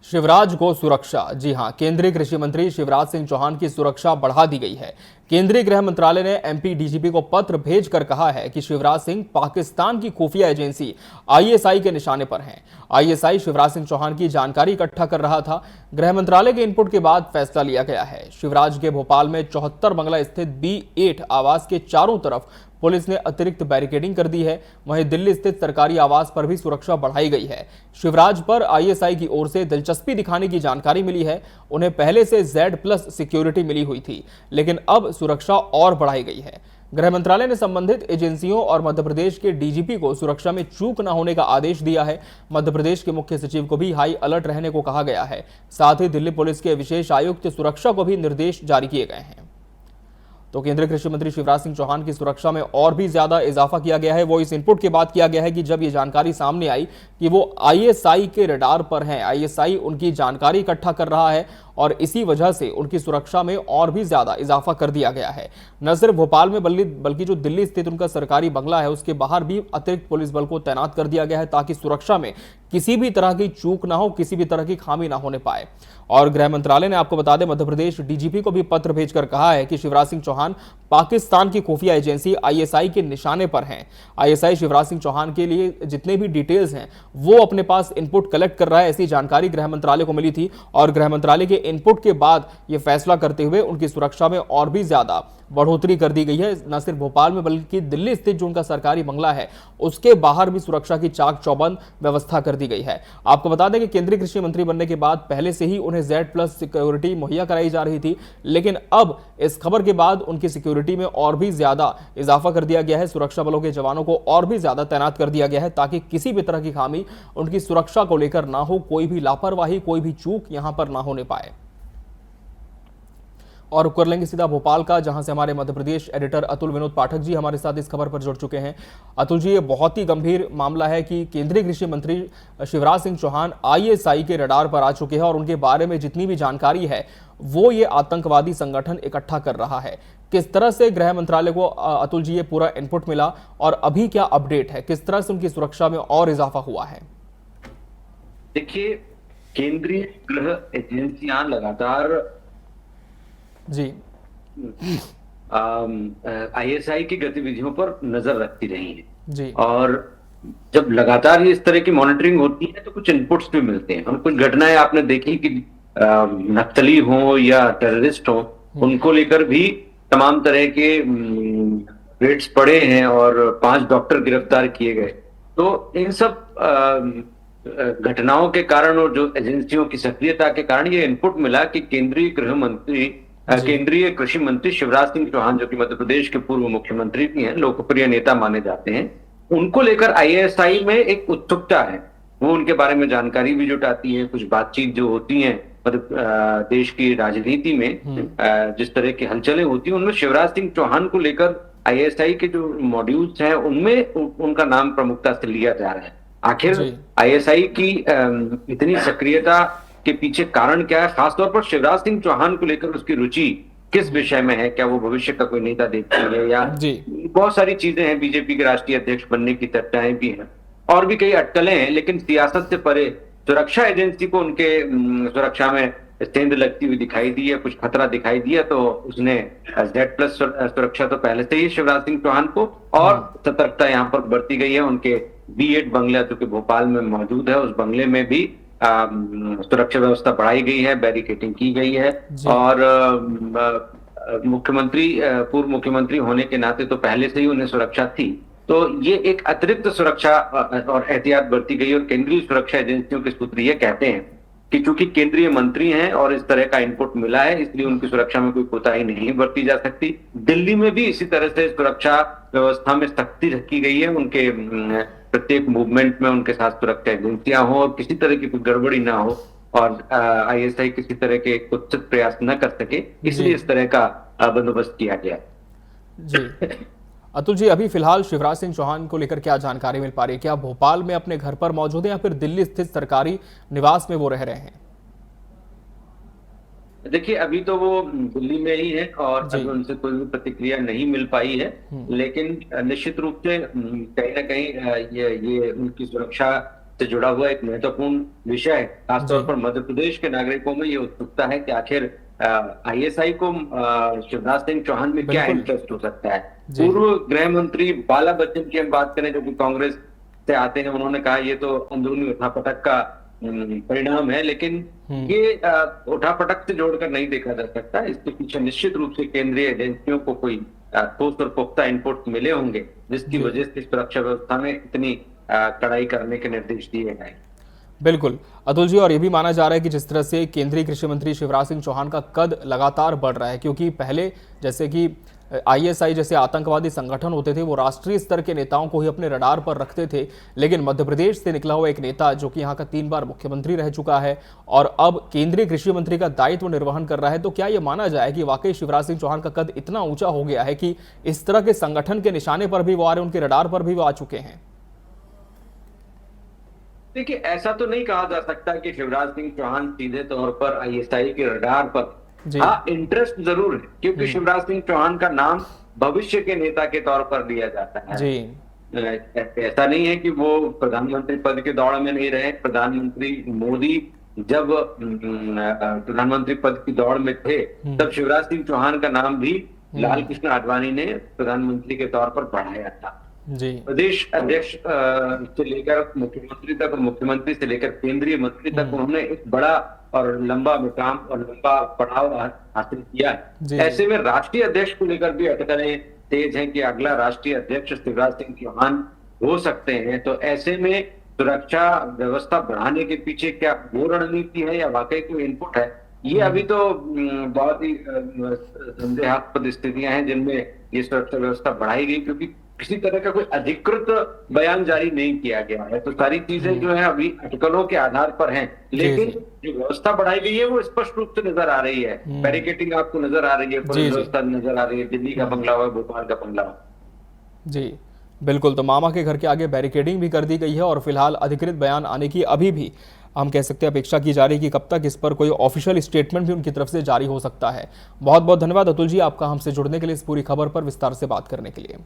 शिवराज को सुरक्षा। जी हां, केंद्रीय कृषि मंत्री शिवराज सिंह चौहान की सुरक्षा बढ़ा दी गई है। केंद्रीय गृह मंत्रालय ने एमपी डीजीपी को पत्र भेजकर कहा है कि शिवराज सिंह पाकिस्तान की खुफिया एजेंसी आईएसआई के निशाने पर हैं। आईएसआई शिवराज सिंह चौहान की जानकारी इकट्ठा कर रहा था। गृह मंत्रालय के इनपुट के बाद फैसला लिया गया है। शिवराज के भोपाल में 74 बंगला स्थित B8 आवास के चारों तरफ पुलिस ने अतिरिक्त बैरिकेडिंग कर दी है। वहीं दिल्ली स्थित सरकारी आवास पर भी सुरक्षा बढ़ाई गई है। शिवराज पर आईएसआई की ओर से दिलचस्पी दिखाने की जानकारी मिली है। उन्हें पहले से Z+ सिक्योरिटी मिली हुई थी, लेकिन अब सुरक्षा और बढ़ाई गई है। गृह मंत्रालय ने संबंधित एजेंसियों और मध्य प्रदेश के डीजीपी को सुरक्षा में चूक न होने का आदेश दिया है। मध्य प्रदेश के मुख्य सचिव को भी हाई अलर्ट रहने को कहा गया है। साथ ही दिल्ली पुलिस के विशेष आयुक्त सुरक्षा को भी निर्देश जारी किए गए हैं। तो केंद्रीय कृषि मंत्री शिवराज सिंह चौहान की सुरक्षा में और भी ज्यादा इजाफा किया गया है। वो इस इनपुट के बाद किया गया है कि जब ये जानकारी सामने आई कि वो आईएसआई के रडार पर हैं, आईएसआई उनकी जानकारी इकट्ठा कर रहा है और इसी वजह से उनकी सुरक्षा में और भी ज्यादा इजाफा कर दिया गया है। न सिर्फ भोपाल में बल्कि जो दिल्ली स्थित उनका सरकारी बंगला है उसके बाहर भी अतिरिक्त पुलिस बल को तैनात कर दिया गया है, ताकि सुरक्षा में किसी भी तरह की चूक ना हो, किसी भी तरह की खामी ना होने पाए। और गृह मंत्रालय ने, आपको बता दें, मध्य प्रदेश डीजीपी को भी पत्र भेजकर कहा है कि शिवराज सिंह चौहान पाकिस्तान की खुफिया एजेंसी आईएसआई के निशाने पर हैं। आईएसआई शिवराज सिंह चौहान के लिए जितने भी डिटेल्स हैं वो अपने पास इनपुट कलेक्ट कर रहा है। ऐसी जानकारी गृह मंत्रालय को मिली थी और गृह मंत्रालय के इनपुट के बाद यह फैसला करते हुए उनकी सुरक्षा में और भी ज्यादा बढ़ोतरी कर दी गई है। न सिर्फ भोपाल में बल्कि दिल्ली स्थित जो उनका सरकारी बंगला है उसके बाहर भी सुरक्षा की चाक चौबंद व्यवस्था कर दी गई है। आपको बता दें कि केंद्रीय कृषि मंत्री बनने के बाद पहले से ही उन्हें Z+ सिक्योरिटी मुहैया कराई जा रही थी, लेकिन अब इस खबर के बाद उनकी सिक्योरिटी में और भी ज्यादा इजाफा कर दिया गया है। सुरक्षा बलों के जवानों को और भी ज्यादा तैनात कर दिया गया है, ताकि किसी भी तरह की खामी उनकी सुरक्षा को लेकर ना हो, कोई भी लापरवाही, कोई भी चूक यहां पर ना होने पाए। और कर लेंगे सीधा भोपाल का, जहां से हमारे मध्य प्रदेश एडिटर अतुल विनोद पाठक जी हमारे साथ इस खबर पर जुड़ चुके हैं। अतुल जी, ये बहुत ही गंभीर मामला है कि केंद्रीय कृषि मंत्री शिवराज सिंह चौहान आईएसआई के रडार पर आ चुके हैं और उनके बारे में जितनी भी जानकारी है वो ये आतंकवादी संगठन इकट्ठा कर रहा है। किस तरह से गृह मंत्रालय को, अतुल जी, ये पूरा इनपुट मिला और अभी क्या अपडेट है, किस तरह से उनकी सुरक्षा में और इजाफा हुआ है? देखिए, केंद्रीय गृह एजेंसियां लगातार जी आईएसआई की गतिविधियों पर नजर रखती रही है जी। और जब लगातार इस तरह की मॉनिटरिंग होती है तो कुछ इनपुट्स भी मिलते हैं। हम कुछ घटनाएं आपने देखी कि नक्सली हो या टेररिस्ट हो, उनको लेकर भी तमाम तरह के रेड्स पड़े हैं और 5 डॉक्टर गिरफ्तार किए गए। तो इन सब घटनाओं के कारण और जो एजेंसियों की सक्रियता के कारण ये इनपुट मिला कि केंद्रीय कृषि मंत्री शिवराज सिंह चौहान, जो कि मध्य प्रदेश के पूर्व मुख्यमंत्री भी हैं, लोकप्रिय नेता माने जाते हैं, उनको लेकर आईएसआई में एक उत्सुकता है। वो उनके बारे में जानकारी भी जुटाती है। कुछ बातचीत जो होती है देश की राजनीति में, जिस तरह की हलचलें होती हैं, उनमें शिवराज सिंह चौहान को लेकर आईएसआई के जो मॉड्यूल्स हैं उनमें उनका नाम प्रमुखता से लिया जा रहा है। आखिर आईएसआई की इतनी सक्रियता के पीछे कारण क्या है? खासतौर पर शिवराज सिंह चौहान को लेकर उसकी रुचि किस विषय में है? क्या वो भविष्य का कोई नेता देखती है या बहुत सारी चीजें हैं। बीजेपी के राष्ट्रीय अध्यक्ष बनने की चर्चाएं भी हैं और भी कई अटकलें हैं, लेकिन सियासत से परे सुरक्षा एजेंसी को उनके सुरक्षा में सेंध लगती हुई दिखाई दी है, कुछ खतरा दिखाई दिया तो उसने Z+ सुरक्षा तो पहले से ही शिवराज सिंह चौहान को, और सतर्कता यहाँ पर बढ़ती गई है। उनके B8 बंगला जो कि भोपाल में मौजूद है, उस बंगले में भी सुरक्षा व्यवस्था बढ़ाई गई है, बैरिकेडिंग की गई है। और पूर्व मुख्यमंत्री होने के नाते तो पहले से ही उन्हें सुरक्षा थी, तो ये एक अतिरिक्त सुरक्षा और एहतियात बरती गई। और केंद्रीय सुरक्षा एजेंसियों के सूत्र ये कहते हैं कि चूंकि केंद्रीय मंत्री हैं और इस तरह का इनपुट मिला है, इसलिए उनकी सुरक्षा में कोई कोताही नहीं बरती जा सकती। दिल्ली में भी इसी तरह से सुरक्षा व्यवस्था में सख्ती रखी गई है। उनके प्रत्येक मूवमेंट में उनके साथ सुरक्षा एजेंसियां हो और किसी तरह की कोई गड़बड़ी ना हो और आईएसआई किसी तरह के कुत्सित प्रयास न कर सके, इसलिए इस तरह का बंदोबस्त किया गया जी। अतुल जी, अभी फिलहाल शिवराज सिंह चौहान को लेकर क्या जानकारी मिल पा रही है? क्या भोपाल में अपने घर पर मौजूद है या फिर दिल्ली स्थित सरकारी निवास में वो रह रहे हैं? देखिए, अभी तो वो दिल्ली में ही है और अभी उनसे कोई भी प्रतिक्रिया नहीं मिल पाई है, लेकिन निश्चित रूप से कहीं ना कहीं ये उनकी सुरक्षा से जुड़ा हुआ एक महत्वपूर्ण विषय है। खासतौर जी। पर मध्य प्रदेश के नागरिकों में ये उत्सुकता है कि आखिर आईएसआई को शिवराज सिंह चौहान में क्या बिल्कुल। इंटरेस्ट हो सकता है। जी। पूर्व गृह मंत्री बाला बच्चन की हम बात करें, जो कि कांग्रेस से आते हैं, उन्होंने कहा ये तो अंदरूनी उठापटक का परिणाम है, लेकिन ये उठापटक से जोड़कर नहीं देखा जा सकता। इसके पीछे निश्चित रूप से केंद्रीय एजेंसियों को कोई ठोस और पुख्ता इनपुट मिले होंगे, जिसकी जी। वजह से सुरक्षा व्यवस्था में इतनी कड़ाई करने के निर्देश दिए गए। बिल्कुल अतुल जी, और ये भी माना जा रहा है कि जिस तरह से केंद्रीय कृषि मंत्री शिवराज सिंह चौहान का कद लगातार बढ़ रहा है, क्योंकि पहले जैसे कि आईएसआई जैसे आतंकवादी संगठन होते थे वो राष्ट्रीय स्तर के नेताओं को ही अपने रडार पर रखते थे, लेकिन मध्य प्रदेश से निकला हुआ एक नेता जो कि यहाँ का 3 बार मुख्यमंत्री रह चुका है और अब केंद्रीय कृषि मंत्री का दायित्व निर्वहन कर रहा है, तो क्या ये माना जाए कि वाकई शिवराज सिंह चौहान का कद इतना ऊंचा हो गया है कि इस तरह के संगठन के निशाने पर भी वो आ रहे, उनके रडार पर भी वो आ चुके हैं? देखिए, ऐसा तो नहीं कहा जा सकता कि शिवराज सिंह चौहान सीधे तौर पर आईएसआई के रडार पर। जी। हाँ, इंटरेस्ट जरूर है, क्योंकि शिवराज सिंह चौहान का नाम भविष्य के नेता के तौर पर लिया जाता है। जी। ऐसा नहीं है कि वो प्रधानमंत्री पद के दौड़ में नहीं रहे। प्रधानमंत्री मोदी जब प्रधानमंत्री पद की दौड़ में थे, तब शिवराज सिंह चौहान का नाम भी लाल कृष्ण आडवाणी ने प्रधानमंत्री के तौर पर बढ़ाया था। जी। प्रदेश अध्यक्ष से लेकर मुख्यमंत्री तक और मुख्यमंत्री से लेकर केंद्रीय मंत्री तक उन्होंने एक बड़ा और लंबा मुकाम और लंबा पड़ाव हासिल किया है। ऐसे में राष्ट्रीय अध्यक्ष को लेकर भी अटकलें तेज हैं कि अगला राष्ट्रीय अध्यक्ष शिवराज सिंह चौहान हो सकते हैं। तो ऐसे में सुरक्षा व्यवस्था बढ़ाने के पीछे क्या वो रणनीति है या वाकई कोई इनपुट है, ये अभी तो बहुत ही संदेहास्पद स्थितियां हैं जिनमें ये सुरक्षा व्यवस्था बढ़ाई गई, क्योंकि किसी तरह का कोई अधिकृत बयान जारी नहीं किया गया है। तो सारी चीजें जो है अभी अटकलों के आधार पर हैं, लेकिन जो व्यवस्था बढ़ाई गई है वो स्पष्ट रूप से नजर आ रही है। बैरिकेडिंग आपको नजर आ रही है, पुलिस व्यवस्था नजर आ रही है, दिल्ली का बंगला हुआ, भोपाल का बंगला हुआ। जी बिल्कुल, तो मामा के घर के आगे बैरिकेडिंग भी कर दी गई है और फिलहाल अधिकृत बयान आने की अभी भी हम कह सकते हैं अपेक्षा की जा रही है कि कब तक इस पर कोई ऑफिशियल स्टेटमेंट भी उनकी तरफ से जारी हो सकता है। बहुत बहुत धन्यवाद अतुल जी आपका हमसे जुड़ने के लिए, इस पूरी खबर पर विस्तार से बात करने के लिए।